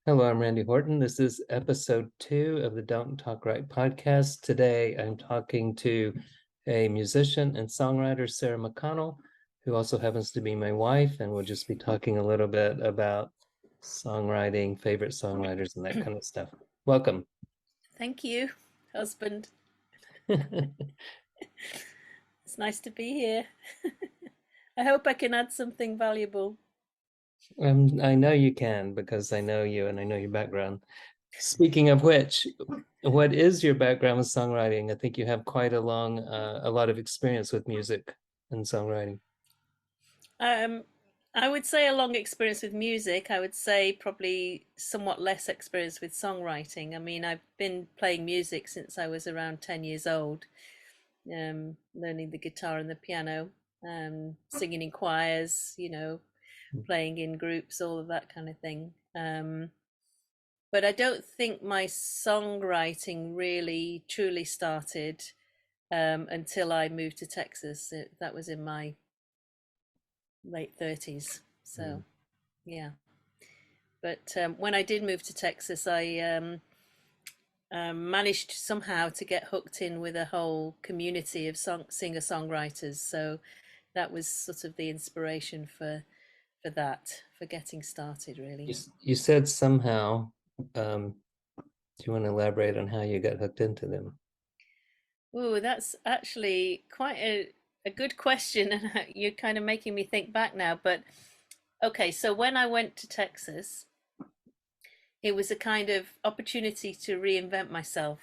Hello, I'm Randy Horton. This is episode 2 of the Don't Talk Right podcast. Today, I'm talking to a musician and songwriter, Sarah McConnell, who also happens to be my wife, and we'll just be talking a little bit about songwriting, favorite songwriters, and that kind of stuff. Welcome. Thank you, husband. It's nice to be here. I hope I can add something valuable. I know you can because I know you and I know your background. Speaking of which, what is your background with songwriting? I think you have quite a lot of experience with music and songwriting. Um, I would say a long experience with music. I would say probably somewhat less experience with songwriting. I mean, I've been playing music since I was around 10 years old, learning the guitar and the piano, singing in choirs, playing in groups, all of that kind of thing. But I don't think my songwriting really truly started until I moved to Texas. That was in my late 30s. Mm. So, yeah. But when I did move to Texas, I managed somehow to get hooked in with a whole community of singer songwriters. So that was sort of the inspiration for that, for getting started, really. You said somehow, do you want to elaborate on how you got hooked into them? Oh, that's actually quite a good question, and you're kind of making me think back now. But okay, so when I went to Texas, it was a kind of opportunity to reinvent myself,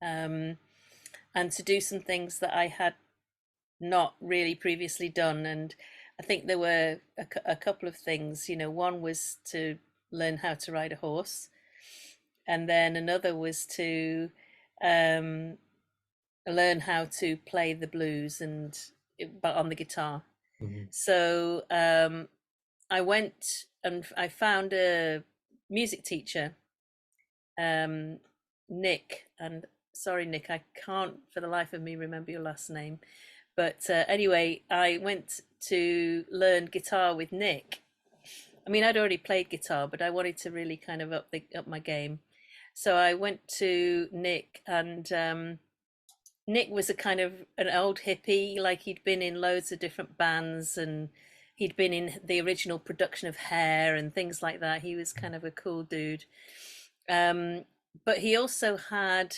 um, and to do some things that I had not really previously done. And I think there were a couple of things. One was to learn how to ride a horse, and then another was to um, learn how to play the blues but on the guitar. Mhm. So I went and I found a music teacher, um, Nick, and sorry, Nick, I can't for the life of me remember your last name. But anyway, I went to learn guitar with Nick. I mean, I'd already played guitar, but I wanted to really kind of up my game. So I went to Nick, and Nick was a kind of an old hippie, like he'd been in loads of different bands and he'd been in the original production of Hair and things like that. He was kind of a cool dude. Um, but he also had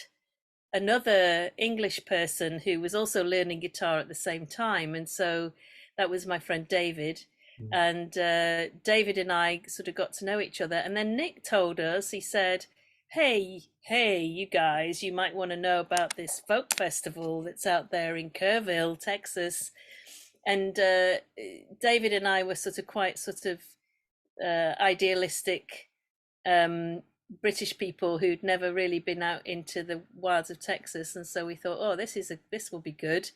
another English person who was also learning guitar at the same time. And so that was my friend David. Mhm. And David and I sort of got to know each other. And then Nick told us, he said, hey, you guys, you might want to know about this folk festival that's out there in Kerrville, Texas. And David and I were sort of quite sort of idealistic um, British people who'd never really been out into the wilds of Texas, and so we thought, oh, this will be good.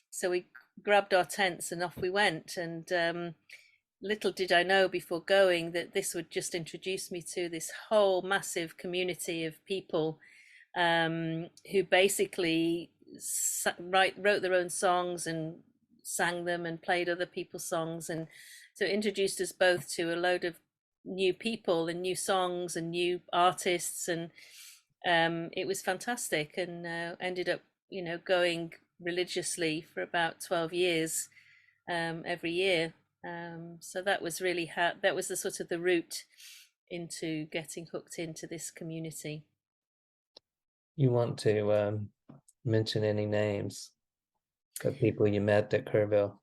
So we grabbed our tents and off we went. And little did I know before going that this would just introduce me to this whole massive community of people who basically wrote their own songs and sang them and played other people's songs. And so it introduced us both to a load of new people and new songs and new artists. And it was fantastic, and ended up, going religiously for about 12 years, every year. So that was really that was the sort of the route into getting hooked into this community. You want to mention any names of people you met at Kerrville?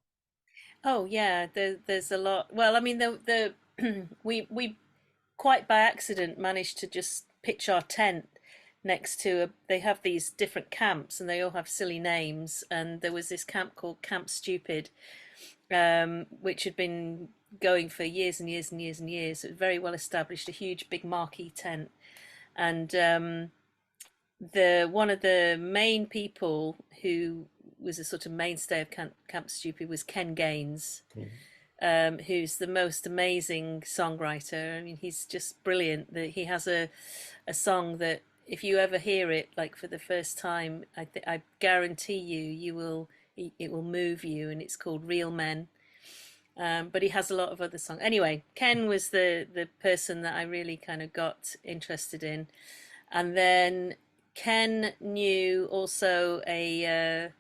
Oh yeah, there's a lot. Well, I mean, we quite by accident managed to just pitch our tent next to they have these different camps and they all have silly names. And there was this camp called Camp Stupid, which had been going for years and years and years and years. It was very well established, a huge big marquee tent. And the one of the main people who was a sort of mainstay of Camp Stupid was Ken Gaines, Mhm. who's the most amazing songwriter. I mean, he's just brilliant. That he has a song that if you ever hear it, like for the first time, I guarantee you will it will move you, and it's called Real Men. But he has a lot of other songs. Anyway, Ken was the person that I really kind of got interested in, and then Ken knew also a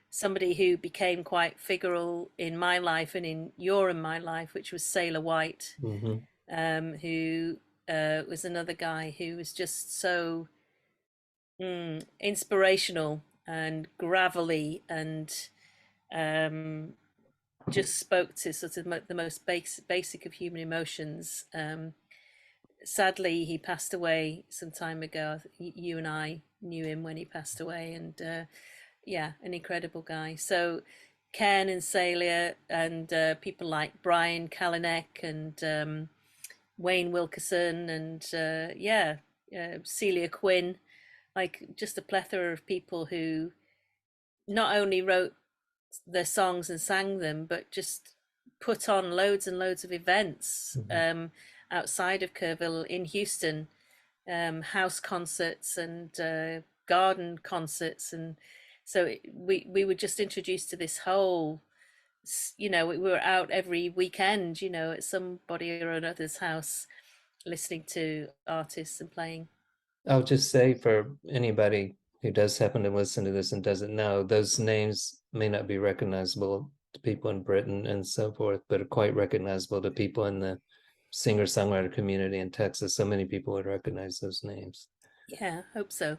somebody who became quite figural in my life and in your and my life, which was Sailor White, Hmm. who was another guy who was just so inspirational and gravelly and um, just spoke to sort of the most basic of human emotions. Sadly, he passed away some time ago. You and I knew him when he passed away, and yeah, an incredible guy. So Ken and Celia and people like Brian Kalanick and Wayne Wilkerson and yeah, Celia Quinn, like just a plethora of people who not only wrote their songs and sang them, but just put on loads and loads of events Hmm. outside of Kerrville in Houston, house concerts and garden concerts, and so we were just introduced to this whole. You know, we were out every weekend, you know, at somebody or another's house, listening to artists and playing. I'll just say for anybody who does happen to listen to this and doesn't know, those names may not be recognizable to people in Britain and so forth, but are quite recognizable to people in the singer-songwriter community in Texas. So many people would recognize those names. Yeah, hope so.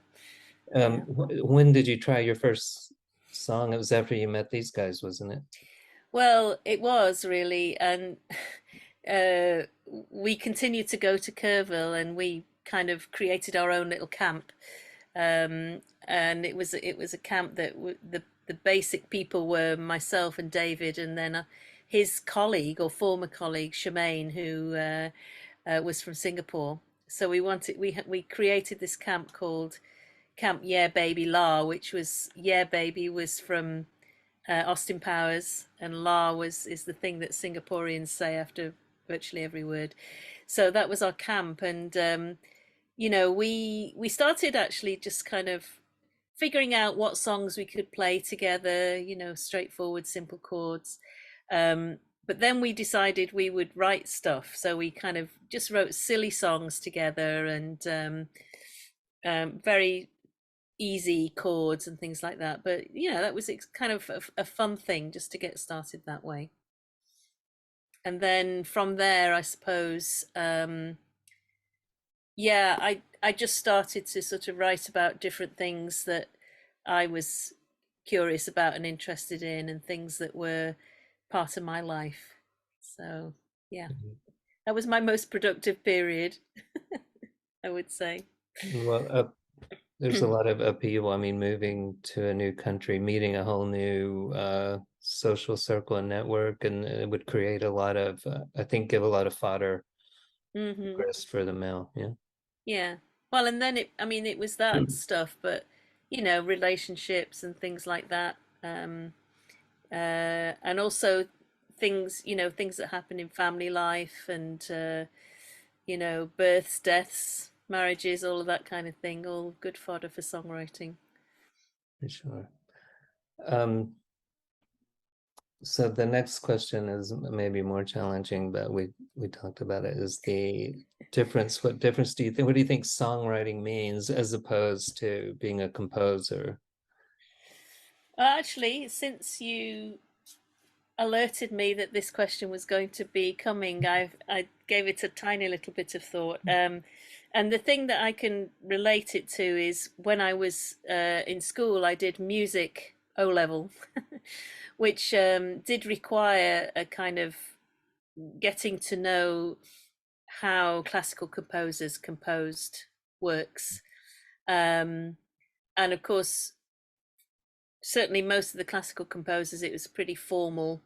Yeah. When did you try your first song? It was after you met these guys, wasn't it? Well, it was really, and we continued to go to Kerrville, and we kind of created our own little camp. And it was a camp that the basic people were myself and David, and then his colleague or former colleague Shemaine, who was from Singapore. So we created this camp called Camp Yeah Baby La, which was Yeah Baby was from Austin Powers, and La was is the thing that Singaporeans say after virtually every word. So that was our camp, and you know, we started actually just kind of figuring out what songs we could play together. You know, straightforward, simple chords. Um, but then we decided we would write stuff, so we kind of just wrote silly songs together and very easy chords and things like that. But you know, that was kind of a fun thing just to get started that way. And then from there, I suppose, yeah, I just started to sort of write about different things that I was curious about and interested in, and things that were part of my life. So yeah, that was my most productive period, I would say. Well, there's a lot of upheaval. I mean, moving to a new country, meeting a whole new social circle and network, and it would create a lot of, I think, give a lot of fodder, Hmm. grist for the mill. Yeah. Yeah. Well, and then I mean, it was that stuff, but you know, relationships and things like that. And also things, you know, things that happen in family life and, you know, births, deaths, marriages, all of that kind of thing, all good fodder for songwriting. For sure. Um, so the next question is maybe more challenging, but we talked about it, is the difference. What difference do you think, what do you think songwriting means as opposed to being a composer? Actually, since you alerted me that this question was going to be coming, I gave it a tiny little bit of thought. And the thing that I can relate it to is when I was in school, I did music O level, which did require a kind of getting to know how classical composers composed works. Um, and of course, certainly most of the classical composers, it was pretty formal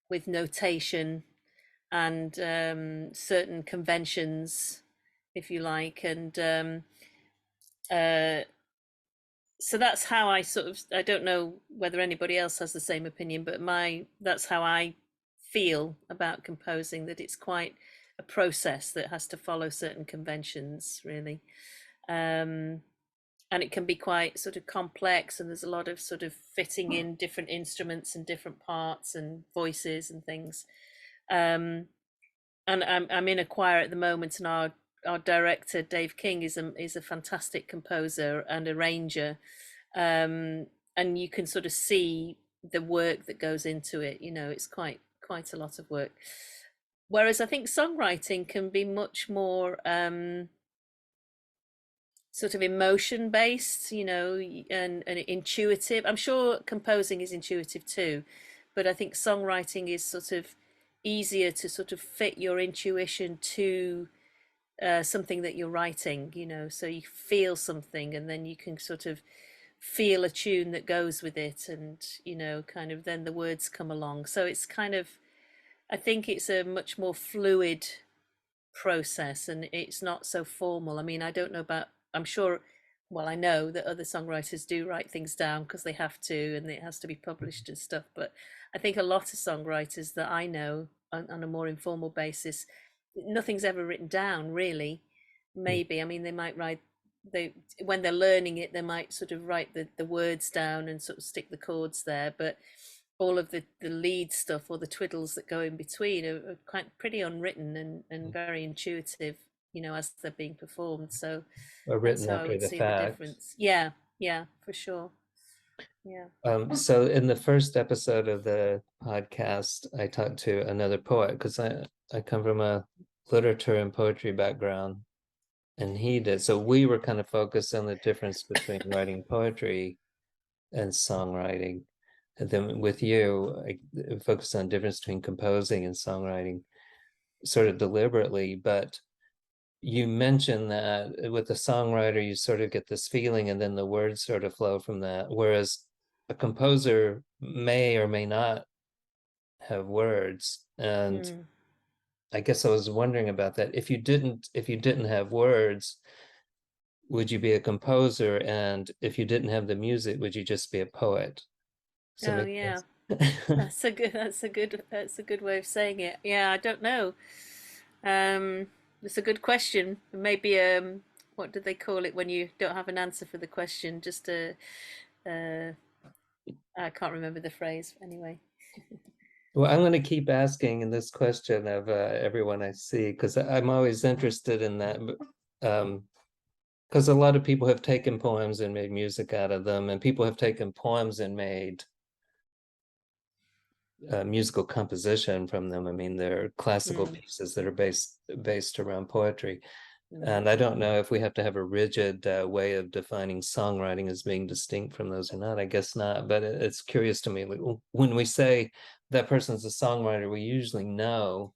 with notation and certain conventions, if you like. And uh, so that's how I sort of, I don't know whether anybody else has the same opinion, but that's how I feel about composing, that it's quite a process that has to follow certain conventions, really. Um, and it can be quite sort of complex, and there's a lot of sort of fitting in different instruments and different parts and voices and things. Um, and I'm in a choir at the moment, and our director Dave King is a fantastic composer and arranger, um, and you can sort of see the work that goes into it. You know, it's quite a lot of work. Whereas I think songwriting can be much more sort of emotion based, you know, and intuitive. I'm sure composing is intuitive too, but I think songwriting is sort of easier to sort of fit your intuition to something that you're writing, you know, so you feel something and then you can sort of feel a tune that goes with it, and you know, kind of then the words come along. So it's kind of, I think it's a much more fluid process and it's not so formal. I mean, I don't know about, I'm sure, well, I know that other songwriters do write things down because they have to and it has to be published and stuff. But I think a lot of songwriters that I know on a more informal basis, nothing's ever written down really. Maybe, I mean, they might write, they, when they're learning it, they might sort of write the words down and sort of stick the chords there. But all of the lead stuff or the twiddles that go in between are quite pretty unwritten and very intuitive, you know, as they're being performed. So Or that's written how I after would the see the fact. difference. Yeah, yeah, for sure. Yeah. So in the first episode of the podcast, I talked to another poet because I come from a literature and poetry background, and he did. So we were kind of focused on the difference between writing poetry and songwriting. And then with you, I focused on the difference between composing and songwriting, sort of deliberately. But you mentioned that with the songwriter, you sort of get this feeling, and then the words sort of flow from that. Whereas a composer may or may not have words. And Mm. I guess I was wondering about that. If you didn't have words, would you be a composer? And if you didn't have the music, would you just be a poet? Does that Oh make yeah. sense? That's a good way of saying it. Yeah, I don't know. Um, it's a good question. Maybe what do they call it when you don't have an answer for the question? Just a I can't remember the phrase anyway. Well, I'm going to keep asking this question of everyone I see because I'm always interested in that. Because a lot of people have taken poems and made music out of them, and people have taken poems and made musical composition from them. I mean, they're classical Mm, pieces that are based around poetry. mm, And I don't know if we have to have a rigid way of defining songwriting as being distinct from those or not. I guess not, but it's curious to me. Like, when we say that person's a songwriter, we usually know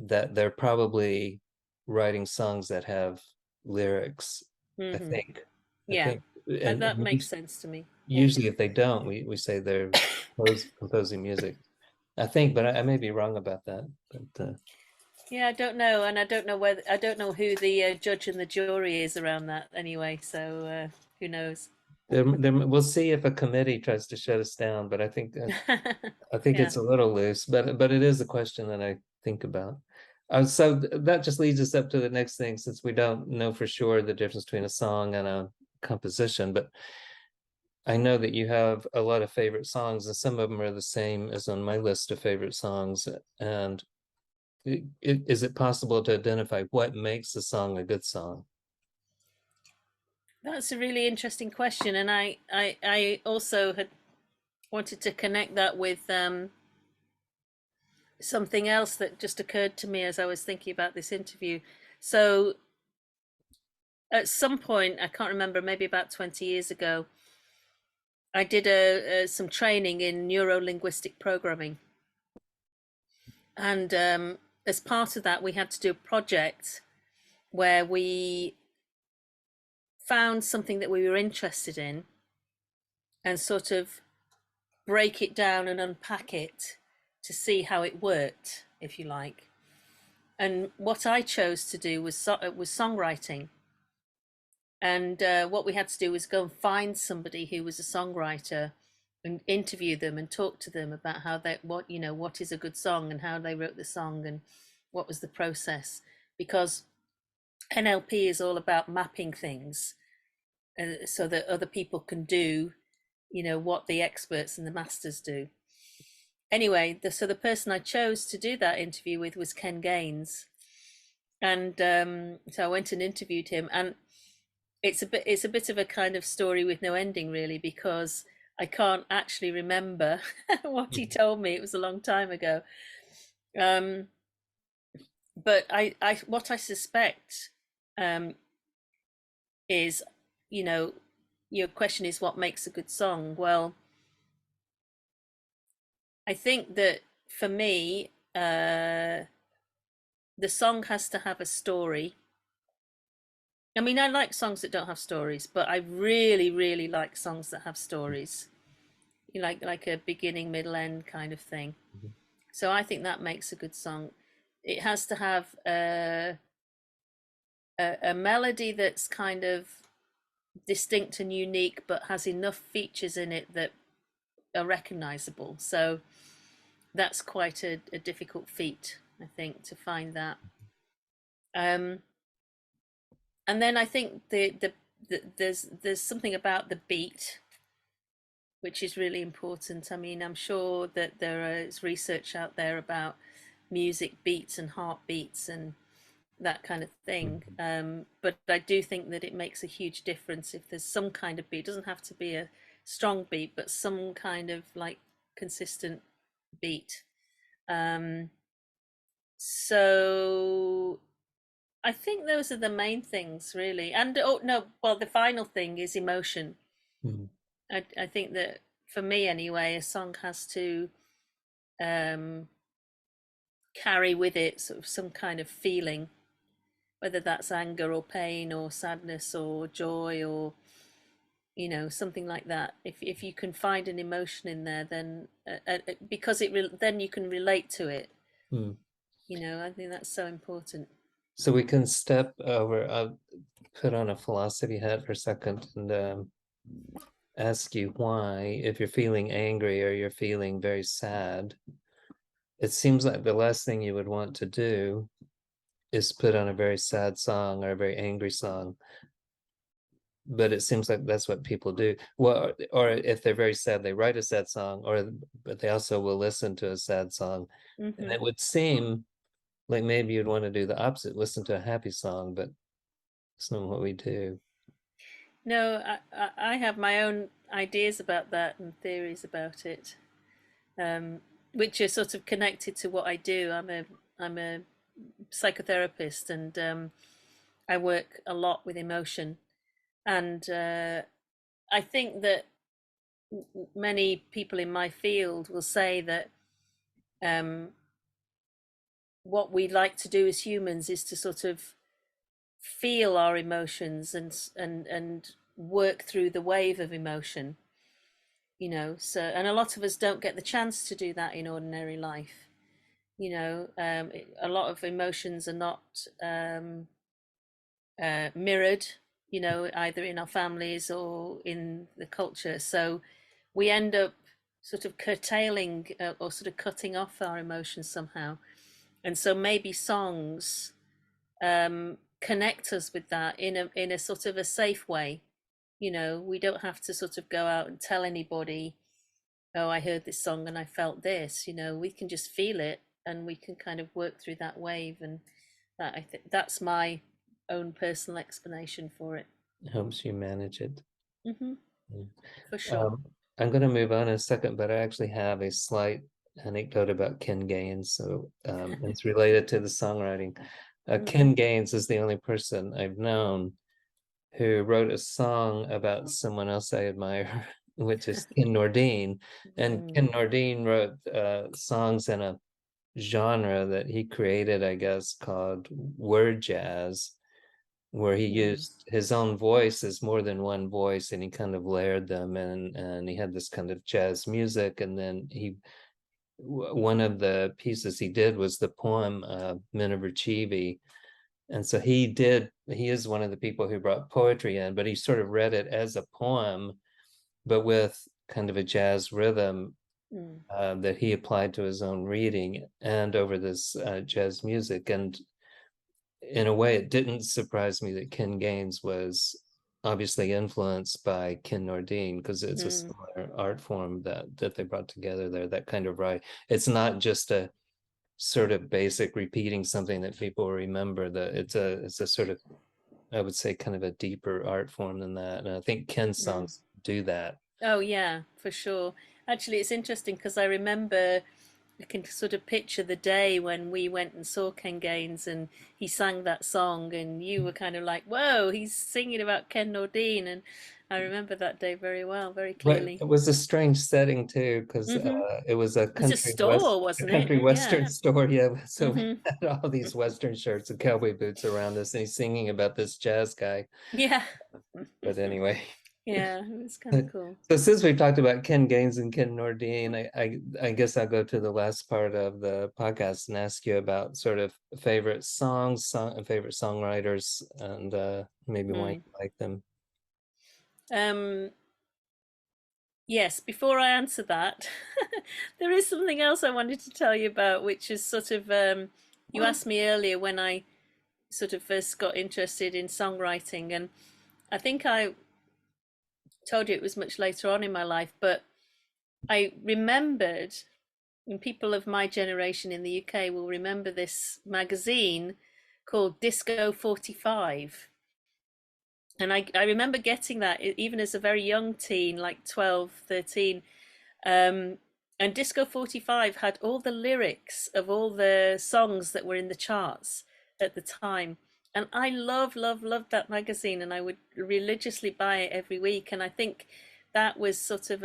that they're probably writing songs that have lyrics. I mm-hmm. think. I Yeah, think, that and makes sense to me. Yeah. usually if they don't, we say they're composing music. I think, but I may be wrong about that. But Yeah, I don't know, and I don't know who the judge and the jury is around that anyway. So who knows? we'll see if a committee tries to shut us down. But I think Yeah. it's a little loose. But it is a question that I think about. So that just leads us up to the next thing, since we don't know for sure the difference between a song and a composition. But I know that you have a lot of favorite songs, and some of them are the same as on my list of favorite songs. And is it possible to identify what makes a song a good song? That's a really interesting question, and I also had wanted to connect that with something else that just occurred to me as I was thinking about this interview. So at some point, I can't remember, maybe about 20 years ago, I did some training in neuro linguistic programming, and as part of that, we had to do a project where we found something that we were interested in and sort of break it down and unpack it to see how it worked, if you like. And what I chose to do was songwriting. And what we had to do was go and find somebody who was a songwriter and interview them and talk to them about how they, what, you know, what is a good song and how they wrote the song and what was the process. Because NLP is all about mapping things so that other people can do, you know, what the experts and the masters do. anyway, so the person I chose to do that interview with was Ken Gaines, and so I went and interviewed him, and it's a bit of a kind of story with no ending, really, because I can't actually remember what he told me. It was a long time ago. Um, but what I suspect um, is, you know, your question is what makes a good song. Well, I think that for me, the song has to have a story. I mean, I like songs that don't have stories, but I really, really like songs that have stories. You like a beginning, middle, end kind of thing. Mhm. So I think that makes a good song. It has to have a melody that's kind of distinct and unique, but has enough features in it that are recognizable. So that's quite a difficult feat, I think, to find that. Um, and then I think there's something about the beat which is really important. I mean, I'm sure that there is research out there about music beats and heartbeats and that kind of thing. But I do think that it makes a huge difference if there's some kind of beat. It doesn't have to be a strong beat, but some kind of like consistent beat. Um, so I think those are the main things, really. And oh no, well, the final thing is emotion. Mhm. I think that for me anyway, a song has to um, carry with it sort of some kind of feeling, whether that's anger or pain or sadness or joy or something like that. If you can find an emotion in there, then because then you can relate to it. Mm. I think that's so important. So we can step over, put on a philosophy hat for a second and ask you why, if you're feeling angry or you're feeling very sad, it seems like the last thing you would want to do is put on a very sad song or a very angry song. But it seems like that's what people do. Well, or if they're very sad, they write a sad song, but they also will listen to a sad song. And Hmm. it would seem like maybe you'd want to do the opposite, listen to a happy song, but it's not what we do. No, I have my own ideas about that and theories about it, um, which are sort of connected to what I do. I'm a psychotherapist, and I work a lot with emotion. And I think that many people in my field will say that um, what we like to do as humans is to sort of feel our emotions and work through the wave of emotion. So and a lot of us don't get the chance to do that in ordinary life. A lot of emotions are not mirrored, either in our families or in the culture. So we end up sort of curtailing or sort of cutting off our emotions somehow. And so maybe songs connect us with that in a sort of a safe way. We don't have to sort of go out and tell anybody, oh, I heard this song and I felt this. We can just feel it and we can kind of work through that wave. And that I think that's my own personal explanation for it. It helps you manage it. Hmm. Mm. For sure. Um, I'm going to move on in a second, but I actually have a slight anecdote about Ken Gaines. So it's related to the songwriting. Mm. Ken Gaines is the only person I've known who wrote a song about someone else I admire, which is Ken Nordine. And Mm. Ken Nordine wrote songs in a genre that he created, I guess, called word jazz, where he Mm. used his own voice as more than one voice and he kind of layered them and he had this kind of jazz music. And then one of the pieces he did was the poem Miniver Chibi. And so he is one of the people who brought poetry in, but he sort of read it as a poem, but with kind of a jazz rhythm Mm. that he applied to his own reading and over this jazz music. And in a way, it didn't surprise me that Ken Gaines was obviously influenced by Ken Nordine because it's a Mm, similar art form that they brought together there. That kind of right. It's not just a sort of basic repeating something that people remember. That it's a sort of, I would say, kind of a deeper art form than that. And I think Ken's mm. songs do that. Oh yeah, for sure. Actually, it's interesting because I remember I can sort of picture the day when we went and saw Ken Gaines and he sang that song, and you were kind of like, "Whoa, he's singing about Ken Nordine," and I remember that day very well, very But clearly. it was a strange setting too, because Hmm. it was a It's a store, a wasn't it? country Yeah. western store. Yeah, so we Hmm. had all these western shirts and cowboy boots around us, and he's singing about this jazz guy. Yeah. But anyway, Yeah, it was kind of cool. so since we've talked about Ken Gaines and Ken Nordine, I guess I'll go to the last part of the podcast and ask you about sort of favorite songs, favorite songwriters, and maybe why you Mm. like them. Um, yes, before I answer that, there is something else I wanted to tell you about, which is sort of you asked me earlier when I sort of first got interested in songwriting, and I think I told you it was much later on in my life, but I remembered, and people of my generation in the UK will remember this magazine called Disco 45. And I remember getting that even as a very young teen, like 12, 13. Um, and Disco 45 had all the lyrics of all the songs that were in the charts at the time. And I loved that magazine, and I would religiously buy it every week. And I think that was sort of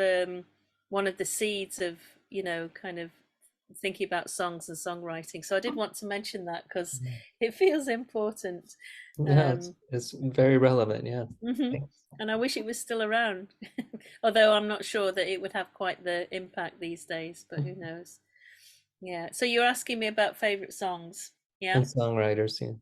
one of the seeds of, kind of thinking about songs and songwriting. So I did want to mention that because it feels important. Yeah, Um, it's very relevant. Yeah. mhm. And I wish it was still around. Although I'm not sure that it would have quite the impact these days, but who knows? Yeah. So you're asking me about favorite songs. And Yeah. songwriters, yeah.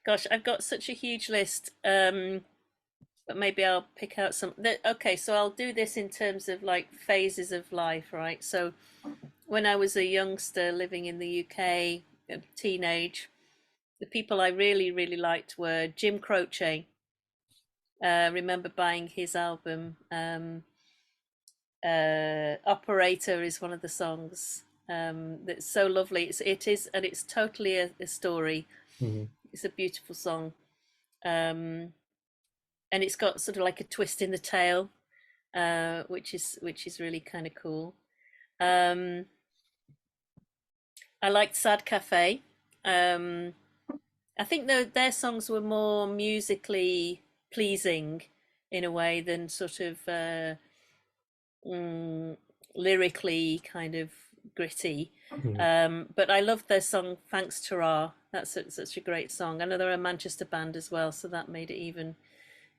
Gosh, I've got such a huge list. But maybe I'll pick out some. Okay, so I'll do this in terms of like phases of life, right? So when I was a youngster living in the UK, a teenage, the people I really liked were Jim Croce. Remember buying his album. Operator is one of the songs that's so lovely. And it's totally a story. Mhm. It's a beautiful song, um, and it's got sort of like a twist in the tale, which is really kind of cool. Um, I liked Sad Cafe. Um, I think their songs were more musically pleasing in a way than sort of mm, lyrically kind of gritty. Mhm. But I loved their song "Thanks Tara." That's such a great song. I know they're a Manchester band as well, so that made it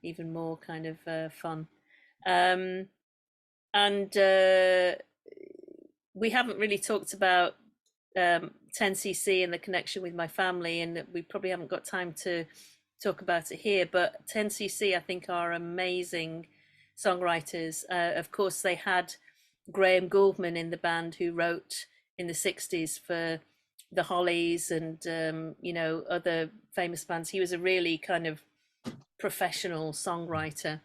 even more kind of fun. Um, and we haven't really talked about 10cc and the connection with my family, and we probably haven't got time to talk about it here. But 10cc, I think, are amazing songwriters. Of course, they had Graham Gouldman in the band, who wrote in the 60s for the Hollies and other famous bands. He was a really kind of professional songwriter,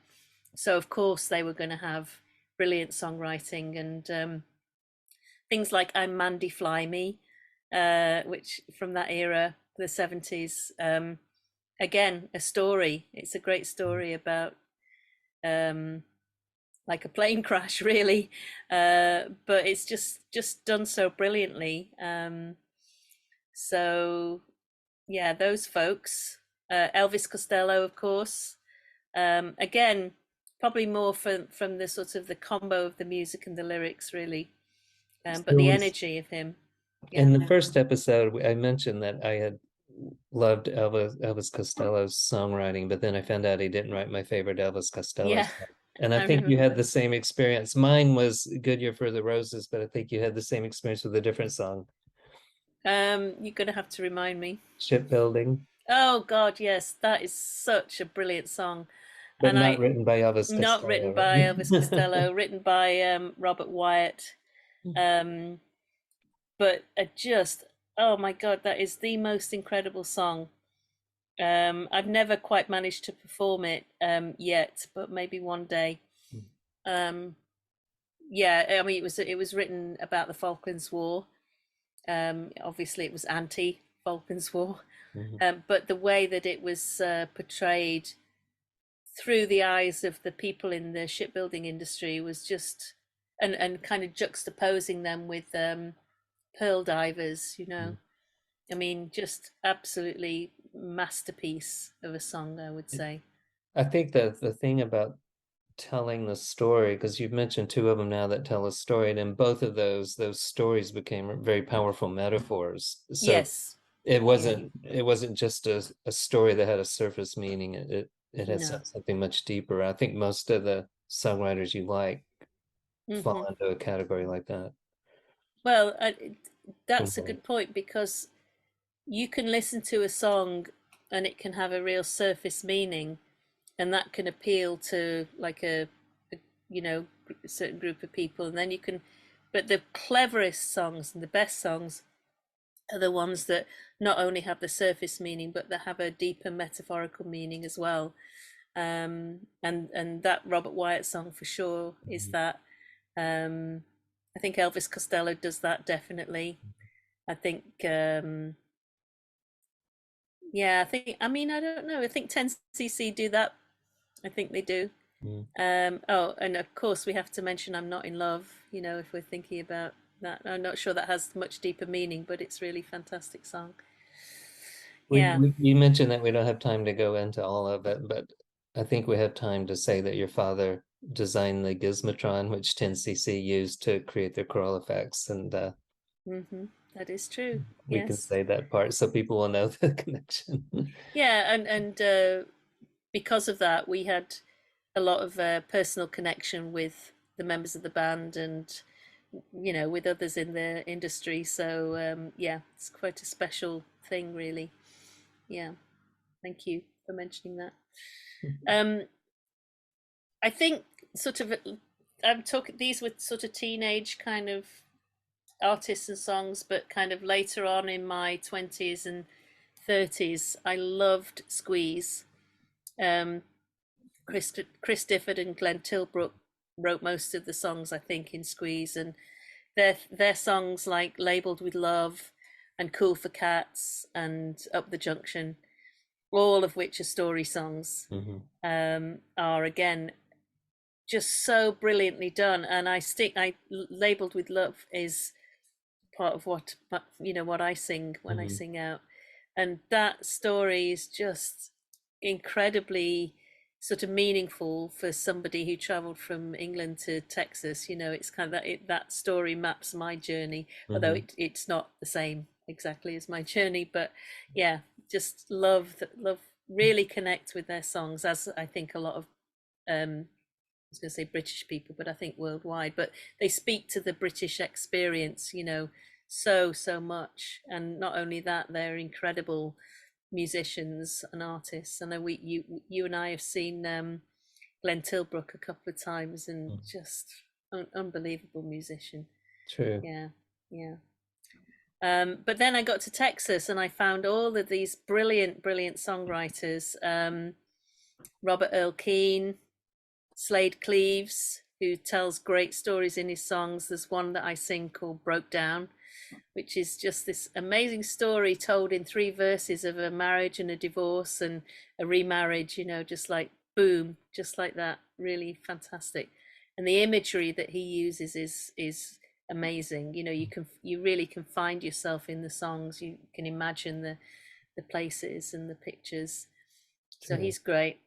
so of course they were going to have brilliant songwriting, and things like "I'm Mandy Fly Me," which from that era, the 70s. Again, a story. It's a great story about um, like a plane crash, really, but it's just done so brilliantly. So yeah, those folks. Elvis Costello, of course. Again, probably more from the sort of the combo of the music and the lyrics, really. But There the was energy of him, in yeah, the first episode, I mentioned that I had loved Elvis Costello's songwriting, but then I found out he didn't write my favorite Elvis Costello yeah, song. And I I think you had remember. the same experience. Mine was Good Year for the Roses, but I think you had the same experience with a different song, You're gonna have to remind me. Shipbuilding, Oh God, yes, that is such a brilliant song, but and not I written by Elvis not written Costello, by Elvis right? Costello, written by Robert Wyatt. Um, but just oh my God, that is the most incredible song. I've never quite managed to perform it yet, but maybe one day. Um, yeah, I mean, it was written about the Falklands War. Obviously, it was anti-Falklands War, Mhm. but the way that it was portrayed through the eyes of the people in the shipbuilding industry was just, and kind of juxtaposing them with pearl divers. I mean, just absolutely masterpiece of a song, I would say. I think that the thing about telling the story, because you've mentioned two of them now that tell a story, and in both of those stories became very powerful metaphors. So Yes. it Yeah. wasn't just a story that had a surface meaning. It had No. something much deeper. I think most of the songwriters you like fall Hmm. into a category like that. Well, From that's a good point, because you can listen to a song and it can have a real surface meaning, and that can appeal to like a certain group of people, and then you can, but the cleverest songs and the best songs are the ones that not only have the surface meaning but that have a deeper metaphorical meaning as well. And that Robert Wyatt song for sure is that. um I think Elvis Costello does that definitely. I think yeah, I mean, I don't know, I think 10cc do that. I think they do. Mm. Oh, and of course we have to mention I'm Not in Love, if we're thinking about that. I'm not sure that has much deeper meaning, but it's really fantastic song. Yeah. You mentioned that we don't have time to go into all of it, but I think we have time to say that your father designed the gizmotron, which 10cc used to create their choral effects, and Hmm. That is true. we can Yes. say that part so people will know the connection. Yeah, and because of that, we had a lot of personal connection with the members of the band, and with others in the industry. So yeah, it's quite a special thing, really. Yeah, thank you for mentioning that. Um, I think sort of I'm talking. These were sort of teenage kind of artists and songs, but kind of later on in my 20s and 30s, I loved Squeeze. Um, Chris Difford and Glenn Tilbrook wrote most of the songs, I think, in Squeeze, and their songs like Labeled with Love and Cool for Cats and Up the Junction, all of which are story songs, Mhm. are again just so brilliantly done. And I Labeled with Love is part of what I sing when I Mhm. sing out, and that story is just incredibly sort of meaningful for somebody who traveled from England to Texas. It's kind of that story maps my journey, although Mhm. it's not the same exactly as my journey. But yeah, just love really connect with their songs, as I think a lot of I was going to say British people, but I think worldwide. But they speak to the British experience, so much. And not only that, they're incredible musicians and artists. And you and I have seen Glenn Tilbrook a couple of times, and Mhm. just unbelievable musician. True. Yeah, yeah. But then I got to Texas and I found all of these brilliant, brilliant songwriters. Robert Earl Keen, Slade Cleaves, who tells great stories in his songs. There's one that I sing called Broke Down, which is just this amazing story told in 3 verses of a marriage and a divorce and a remarriage, just like boom, just like that. Really fantastic. And the imagery that he uses is amazing. You really can find yourself in the songs. You can imagine the places and the pictures. So True. he's great.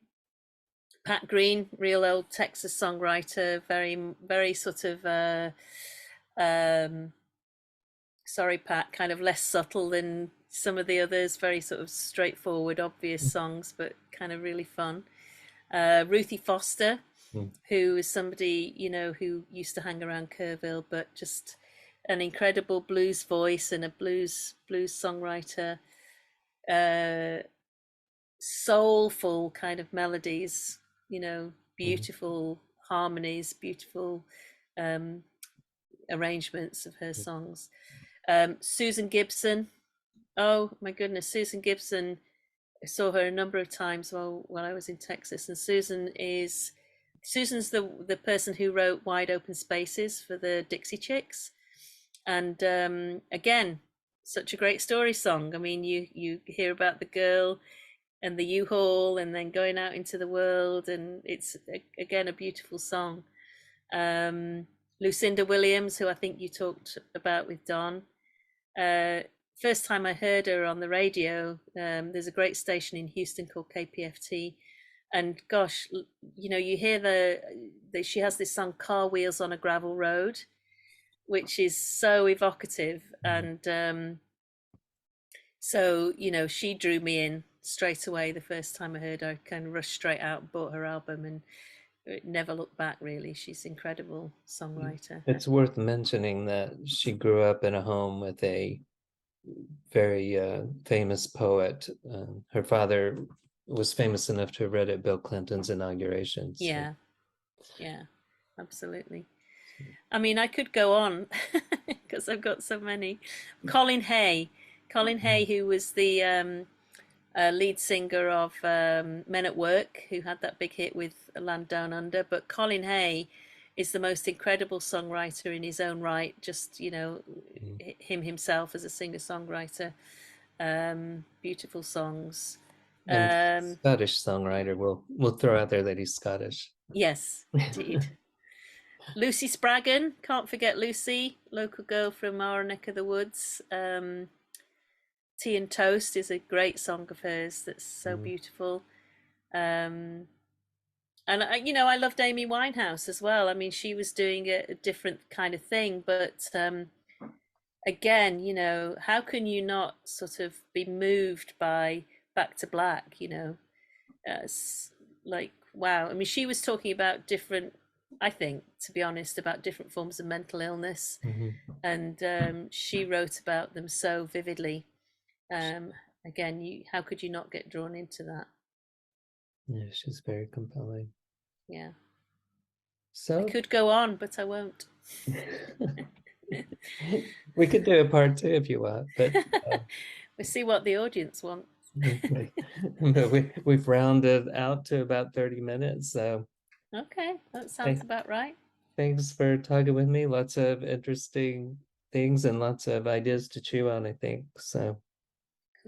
Pat Green, real old Texas songwriter, very very sort of um, sorry Pat, kind of less subtle than some of the others, very sort of straightforward, obvious songs, but kind of really fun. Ruthie Foster, Mhm. who is somebody who used to hang around Kerrville, but just an incredible blues voice and a blues songwriter. Uh, Soulful kind of melodies, Mhm. beautiful harmonies, beautiful um, arrangements of her songs. Susan Gibson, oh my goodness, Susan Gibson saw her a number of times while I was in Texas. And Susan's the person who wrote Wide Open Spaces for the Dixie Chicks. And again, such a great story song. I mean, you hear about the girl and the U-Haul and then going out into the world, and it's again a beautiful song. Lucinda Williams, who I think you talked about with Don. First time I heard her on the radio, there's a great station in Houston called KPFT, and gosh, you know, you hear she has this song "Car Wheels on a Gravel Road," which is so evocative, and so you know, she drew me in straight away. The first time I heard her, I kind of rushed straight out and bought her album, and never looked back. Really, she's an incredible songwriter. It's worth mentioning that she grew up in a home with a very famous poet. Her father was famous enough to have read at Bill Clinton's inauguration. So. Yeah, absolutely. I mean, I could go on because I've got so many. Colin Hay, who was the lead singer of Men at Work, who had that big hit with Land Down Under. But Colin Hay is the most incredible songwriter in his own right. Just, you know, him himself as a singer-songwriter. Beautiful songs. And Scottish songwriter. We'll throw out there that he's Scottish. Yes, indeed. Lucy Spraggan, can't forget Lucy, local girl from our neck of the woods. Tea and Toast is a great song of hers that's so beautiful. And you know, I loved Amy Winehouse as well. I mean, she was doing a different kind of thing, but again, you know, how can you not sort of be moved by Back to Black? You know, like, wow. I mean, she was talking about different, I think, to be honest, about different forms of mental illness, and she wrote about them so vividly. Again, how could you not get drawn into that? Yeah, she's very compelling. Yeah. So I could go on, but I won't. We could do a part 2 if you want, but we'll see what the audience wants. Okay. But we've rounded out to about 30 minutes, so okay, that sounds about right. Thanks for talking with me. Lots of interesting things and lots of ideas to chew on, I think. So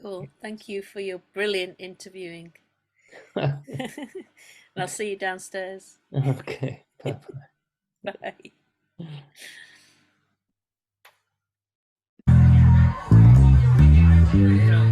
cool. Thank you for your brilliant interviewing. And I'll see you downstairs. Okay. Bye-bye. Bye.